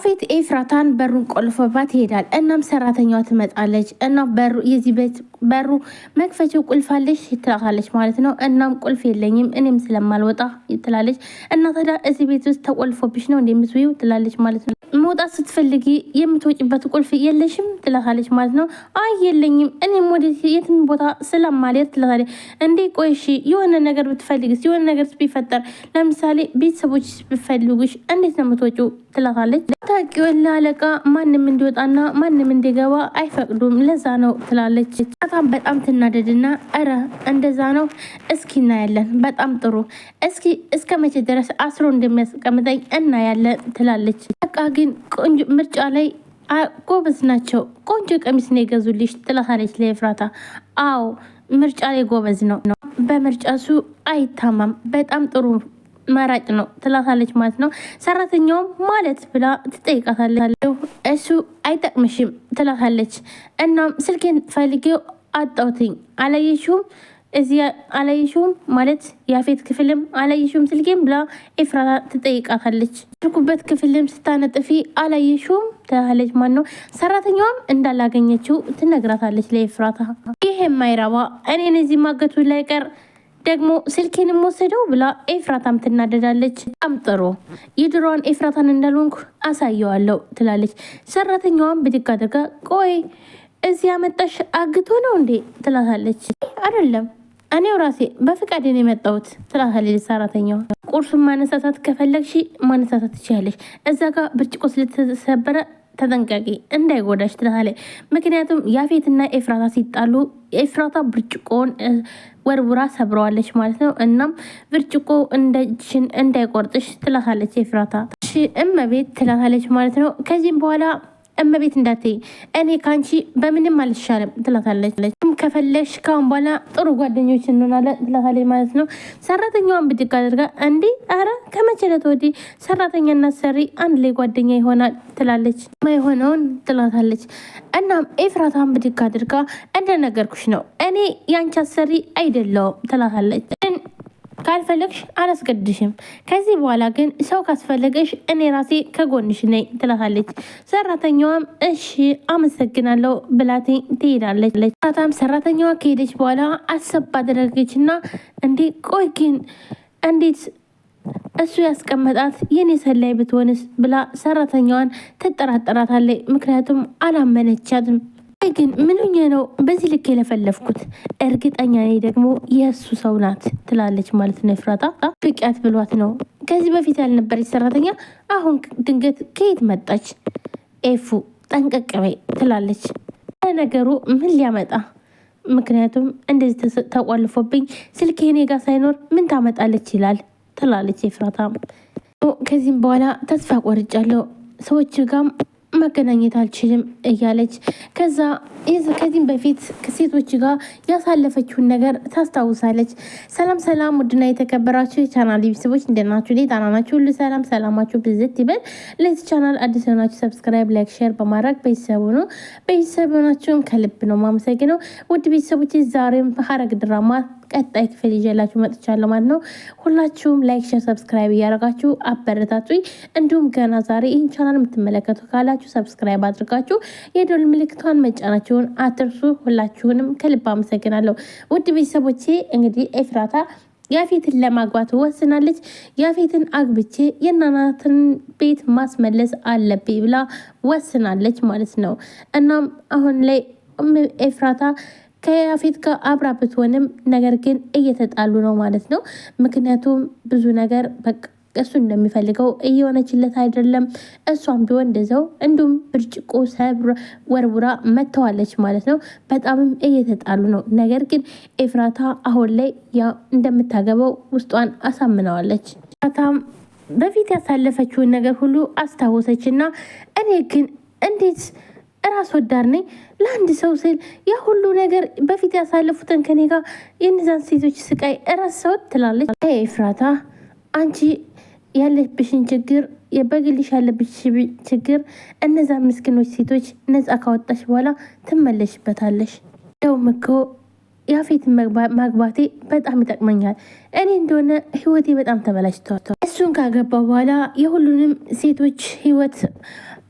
ያፌት ኤፍራታን በሩን ቆልፎባት ይሄዳል። እናም ሰራተኛዋ ትመጣለች እና የዚህ ቤት በሩ መክፈቻው ቁልፍ አለሽ ትላታለች ማለት ነው። እናም ቁልፍ የለኝም እኔም ስለማልወጣ ትላለች። እና ታዲያ እዚህ ቤት ውስጥ ተቆልፎብሽ ነው እንደምትውይው ትላለች ማለት ነው። መውጣት ስትፈልጊ የምትወጪበት ቁልፍ የለሽም ትላታለች ማለት ነው። አይ የለኝም እኔም ወደ የትን ቦታ ስለማልሄድ ትላታለች። እንዴ ቆይሽ የሆነ ነገር ብትፈልግስ የሆነ ነገር ቢፈጠር ለምሳሌ ቤተሰቦች ቢፈልጉሽ እንዴት ነው የምትወጪው ትላታለች። ታውቂው አለቃ ማንም እንዲወጣና ማንም እንዲገባ አይፈቅዱም ለዛ ነው ትላለች። በጣም ትናደድና እረ እንደዛ ነው እስኪ እናያለን። በጣም ጥሩ እስከ መቼ ድረስ አስሮ እንደሚያስቀምጠኝ እናያለን ትላለች። በቃ ግን ቆንጆ ምርጫ ላይ ጎበዝ ናቸው። ቆንጆ ቀሚስ ነው የገዙልሽ ትላታለች ለኤፍራታ። አዎ ምርጫ ላይ ጎበዝ ነው። በምርጫ እሱ አይታማም። በጣም ጥሩ መራጭ ነው ትላታለች ማለት ነው። ሰራተኛውም ማለት ብላ ትጠይቃታለች። እሱ አይጠቅምሽም ትላታለች። እናም ስልኬን ፈልጌው አጣውትኝ አላየሽውም እዚያ አላየሽውም ማለት ያፌት ክፍልም አላየሽውም ስልኬን ብላ ኤፍራታ ትጠይቃታለች። ስልኩበት ክፍልም ስታነጥፊ አላየሽውም ትላለች ማለት ነው። ሰራተኛዋም እንዳላገኘችው ትነግራታለች ለኤፍራታ። ይሄ የማይረባ እኔን እዚህ ማገቱ ላይ ቀር ደግሞ ስልኬንም ወሰደው ብላ ኤፍራታም ትናደዳለች። በጣም ጥሩ የድሮዋን ኤፍራታን እንዳልሆንኩ አሳየዋለሁ ትላለች። ሰራተኛዋም ብድግ አድርጋ ቆይ እዚህ ያመጣሽ አግቶ ነው እንዴ ትላታለች። አይደለም እኔው ራሴ በፍቃድ ነው የመጣሁት ትላታለች ሰራተኛዋ። ቁርሱን ማነሳሳት ከፈለግሽ ማነሳሳት ትችላለሽ። እዛ ጋር ብርጭቆ ስለተሰበረ ተጠንቀቂ እንዳይጎዳሽ ትላታለች። ምክንያቱም ያፌትና ኤፍራታ ሲጣሉ ኤፍራታ ብርጭቆን ወርውራ ሰብረዋለች ማለት ነው። እናም ብርጭቆ እንደሽን እንዳይቆርጥሽ ትላታለች ኤፍራታ። እሺ እመቤት ትላታለች ማለት ነው። ከዚህም በኋላ እመቤት እንዳትይ እኔ ካንቺ በምንም አልሻለም ትላታለች። ከፈለሽ ካሁን በኋላ ጥሩ ጓደኞች እንሆናለን ትላታለች ማለት ነው። ሰራተኛዋን ብድግ አድርጋ እንዴ አረ ከመቼ ዕለት ወዲህ ሰራተኛና ሰሪ አንድ ላይ ጓደኛ ይሆናል ትላለች። ማይሆነውን ትላታለች። እናም ኤፍራታን ብድግ አድርጋ እንደነገርኩሽ ነው እኔ ያንቺ አሰሪ አይደለሁም ትላታለች። ካልፈለግሽ አላስገድሽም። ከዚህ በኋላ ግን ሰው ካስፈለገሽ እኔ ራሴ ከጎንሽ ነኝ ትላታለች። ሰራተኛዋም እሺ አመሰግናለሁ ብላቴ ትሄዳለች። ታታም ሰራተኛዋ ከሄደች በኋላ አሰብ አደረገችና እንዴ ቆይ ግን እንዴት እሱ ያስቀመጣት የኔ ሰላይ ብትሆንስ ብላ ሰራተኛዋን ትጠራጠራታለች። ምክንያቱም አላመነቻትም። ግን ምንኛ ነው በዚህ ልክ የለፈለፍኩት? እርግጠኛ ነኝ ደግሞ የእሱ ሰው ናት ትላለች ማለት ነው። ኤፍራታ ፍቅያት ብሏት ነው። ከዚህ በፊት ያልነበረች ሰራተኛ አሁን ድንገት ከየት መጣች? ኤፉ ጠንቀቅ በይ ትላለች። ነገሩ ምን ሊያመጣ ምክንያቱም እንደዚህ ተቆልፎብኝ ስልክ እኔ ጋር ሳይኖር ምን ታመጣለች ይላል ትላለች ኤፍራታ። ከዚህም በኋላ ተስፋ ቆርጫለሁ ሰዎች ጋር መገናኘት አልችልም እያለች ከዚህም በፊት ከሴቶች ጋር ያሳለፈችውን ነገር ታስታውሳለች። ሰላም ውድና የተከበራችሁ የቻናል ቤተሰቦች እንደናችሁ ላይ ጣናናችሁ ሁሉ ሰላማችሁ ብዝት ይበል። ለዚህ ቻናል አዲስ የሆናችሁ ሰብስክራይብ፣ ላይክ፣ ሼር በማድረግ ቤተሰቡ ነው ቤተሰብ ናችሁም ከልብ ነው ማመሰግነው። ውድ ቤተሰቦች ዛሬም ሐረግ ድራማ ቀጣይ ክፍል ይዤላችሁ መጥቻለሁ ማለት ነው። ሁላችሁም ላይክ፣ ሼር፣ ሰብስክራይብ እያደረጋችሁ አበረታቱኝ። እንዲሁም ገና ዛሬ ይህን ቻናል የምትመለከቱ ካላችሁ ሰብስክራይብ አድርጋችሁ የደወል ምልክቷን መጫናችሁን አትርሱ። ሁላችሁንም ከልብ አመሰግናለሁ። ውድ ቤተሰቦቼ እንግዲህ ኤፍራታ ያፌትን ለማግባት ወስናለች። ያፌትን አግብቼ የናናትን ቤት ማስመለስ አለብኝ ብላ ወስናለች ማለት ነው። እናም አሁን ላይ ኤፍራታ ከያፌት ጋር አብራ ብትሆንም ነገር ግን እየተጣሉ ነው ማለት ነው። ምክንያቱም ብዙ ነገር በቃ እሱ እንደሚፈልገው እየሆነችለት አይደለም። እሷም ቢሆን እንደዛው እንዲሁም ብርጭቆ ወርውራ መተዋለች ማለት ነው። በጣምም እየተጣሉ ነው። ነገር ግን ኤፍራታ አሁን ላይ እንደምታገባው ውስጧን አሳምነዋለች። ኤፍራታም በፊት ያሳለፈችውን ነገር ሁሉ አስታወሰች እና እኔ ግን እንዴት ራስ ወዳድ ነኝ ለአንድ ሰው ስል ያ ሁሉ ነገር በፊት ያሳለፉትን ከኔ ጋር የእነዛን ሴቶች ስቃይ ረሳሁት ትላለች። ኤፍራታ አንቺ ያለብሽን ችግር በግልሽ ያለብሽ ችግር እነዛ ምስኪኖች ሴቶች ነፃ ካወጣሽ በኋላ ትመለሽበታለሽ። ደውም እኮ ያፌት ማግባቴ በጣም ይጠቅመኛል። እኔ እንደሆነ ህይወቴ በጣም ተበላሽቷል። እሱ እሱን ካገባ በኋላ የሁሉንም ሴቶች ህይወት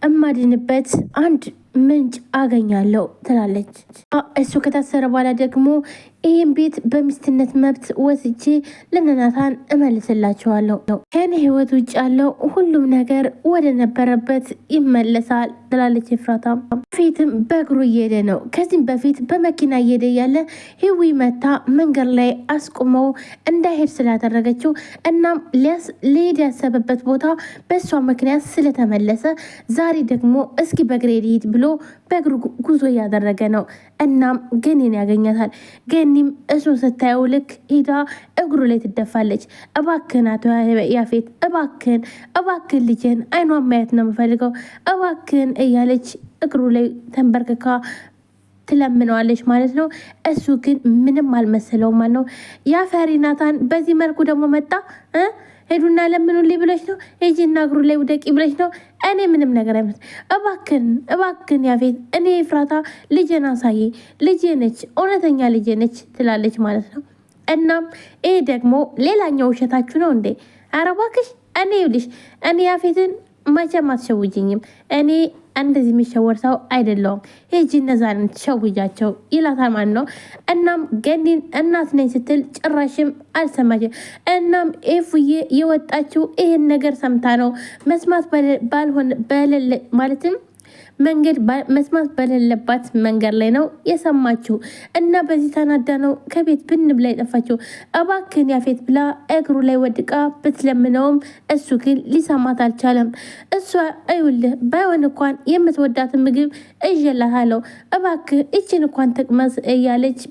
እማድንበት አንድ ምንጭ አገኛለሁ ትላለች። እሱ ከታሰረ በኋላ ደግሞ ይህን ቤት በሚስትነት መብት ወስጄ ለናታን እመልስላቸዋለሁ። ከኔ ህይወት ውጭ ያለው ሁሉም ነገር ወደ ነበረበት ይመለሳል ትላለች ኤፍራታ። ፊትም በእግሩ እየሄደ ነው። ከዚህም በፊት በመኪና እየሄደ ያለ ህዊ መታ መንገድ ላይ አስቁመው እንዳይሄድ ስላደረገችው እናም ሊሄድ ያሰበበት ቦታ በእሷ ምክንያት ስለተመለሰ ዛሬ ደግሞ እስኪ በእግሬ ልሂድ ብሎ በእግሩ ጉዞ እያደረገ ነው። እናም ገኒን ያገኛታል። ገኒም እሱ ስታየው ልክ ሄዳ እግሩ ላይ ትደፋለች። እባክህን አቶ ያፌት እባክህን ልጅን አይኗን ማየት ነው የምፈልገው እባክህን እያለች እግሩ ላይ ተንበርክካ ትለምነዋለች ማለት ነው። እሱ ግን ምንም አልመሰለውም ማለት ነው። ያፈሪ ናታን በዚህ መልኩ ደግሞ መጣ። ሄዱና ለምኑልኝ ብለሽ ነው? ሄጂና እግሩ ላይ ውደቂ ብለሽ ነው? እኔ ምንም ነገር አይመስል። እባክን ያፌት፣ እኔ ኤፍራታ ልጄን አሳይ፣ ልጄ ነች፣ እውነተኛ ልጄ ነች ትላለች ማለት ነው። እናም ይሄ ደግሞ ሌላኛው ውሸታችሁ ነው እንዴ? ኧረ እባክሽ እኔ ይኸውልሽ፣ እኔ ያፌትን መቼም አትሸውጅኝም። እኔ እንደዚህ የሚሸወር ሰው አይደለውም። ሄጂ እነዛን ትሸውጃቸው ይላታል ማለት ነው። እናም ገኒን እናት ነኝ ስትል ጭራሽም አልሰማችም። እናም ኤፉዬ የወጣችው ይሄን ነገር ሰምታ ነው። መስማት ባልሆነ በሌለ ማለትም መንገድ መስማት በሌለባት መንገድ ላይ ነው የሰማችው እና በዚህ ተናዳ ነው ከቤት ብን ብላ የጠፋችው። እባክን ያፌት ብላ እግሩ ላይ ወድቃ ብትለምነውም እሱ ግን ሊሰማት አልቻለም። እሷ አይውልህ ባይሆን እንኳን የምትወዳትን ምግብ እዤላታለሁ እባክህ ይችን እንኳን ትቅመስ እያለች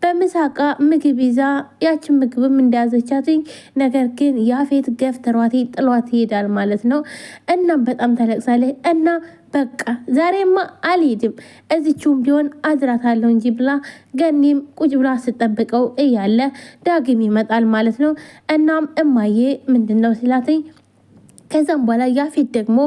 በምሳቃ ምግብ ይዛ ያችን ምግብም እንደያዘቻትኝ ነገር ግን ያፌት ገፍትሯት ጥሏት ይሄዳል ማለት ነው። እናም በጣም ተለቅሳለች እና በቃ ዛሬማ አልሄድም እዚችውም ቢሆን አድራታለሁ እንጂ ብላ ገኒም ቁጭ ብላ ስጠብቀው እያለ ዳግም ይመጣል ማለት ነው። እናም እማዬ ምንድን ነው ሲላትኝ ከዛም በኋላ ያፌት ደግሞ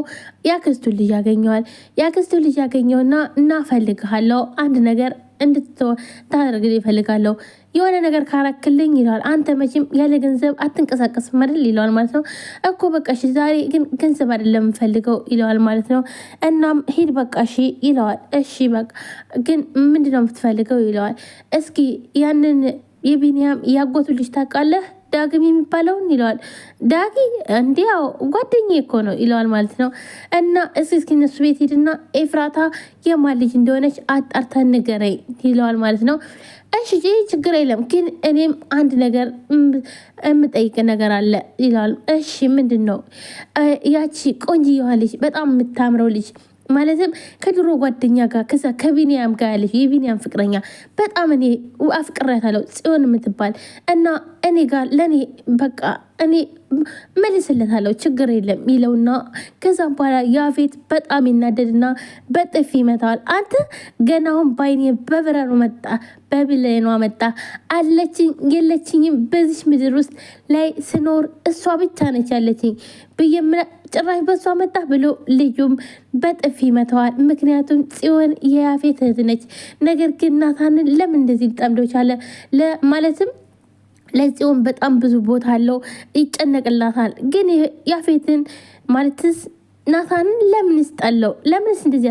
ያክስቱን ልጅ ያገኘዋል። ያክስቱን ልጅ ያገኘውና እናፈልግሃለሁ አንድ ነገር እንድታደርግ ይፈልጋለሁ የሆነ ነገር ካረክልኝ ይለዋል። አንተ መቼም ያለ ገንዘብ አትንቀሳቀስም አይደል ይለዋል ማለት ነው። እኮ በቃ እሺ ዛሬ ግን ገንዘብ አይደለም የምፈልገው ይለዋል ማለት ነው። እናም ሂድ በቃ እሺ ይለዋል። እሺ በቃ ግን ምንድነው የምትፈልገው ይለዋል። እስኪ ያንን የቢኒያም ያጎቱ ልጅ ታውቃለህ ዳግም የሚባለውን ይለዋል። ዳጊ እንዲያው ጓደኛዬ እኮ ነው ይለዋል ማለት ነው። እና እስኪ እነሱ ቤት ሄድና ኤፍራታ የማን ልጅ እንደሆነች አጣርተን ንገረኝ ይለዋል ማለት ነው። እሺ ችግር የለም ግን እኔም አንድ ነገር የምጠይቅ ነገር አለ ይለዋል። እሺ ምንድን ነው? ያቺ ቆንጅየዋ ልጅ በጣም የምታምረው ልጅ ማለትም ከድሮ ጓደኛ ጋር ከዛ ከቢኒያም ጋር ያለች የቢኒያም ፍቅረኛ በጣም እኔ አፍቅሬያታለሁ ጽዮን የምትባል እና እኔ ጋር ለእኔ በቃ እኔ መልስለታለሁ ችግር የለም ይለውና ከዛም በኋላ ያፌት በጣም ይናደድና በጥፊ ይመታዋል። አንተ ገናውን ባይኔ በብረሩ መጣ በብሌኗ መጣ አለችኝ የለችኝም በዚች ምድር ውስጥ ላይ ስኖር እሷ ብቻ ነች ያለችኝ ብዬምና ጭራሽ በሷ መጣ ብሎ ልጁም በጥፊ ይመታዋል። ምክንያቱም ጽዮን የያፌት እህት ነች። ነገር ግን ናታንን ለምን እንደዚህ ሊጠምደው ቻለ? ማለትም ለጽዮን በጣም ብዙ ቦታ አለው ይጨነቅላታል። ግን ያፌትን ማለትስ ናታንን ለምንስ ጠለው? ለምንስ እንደዚህ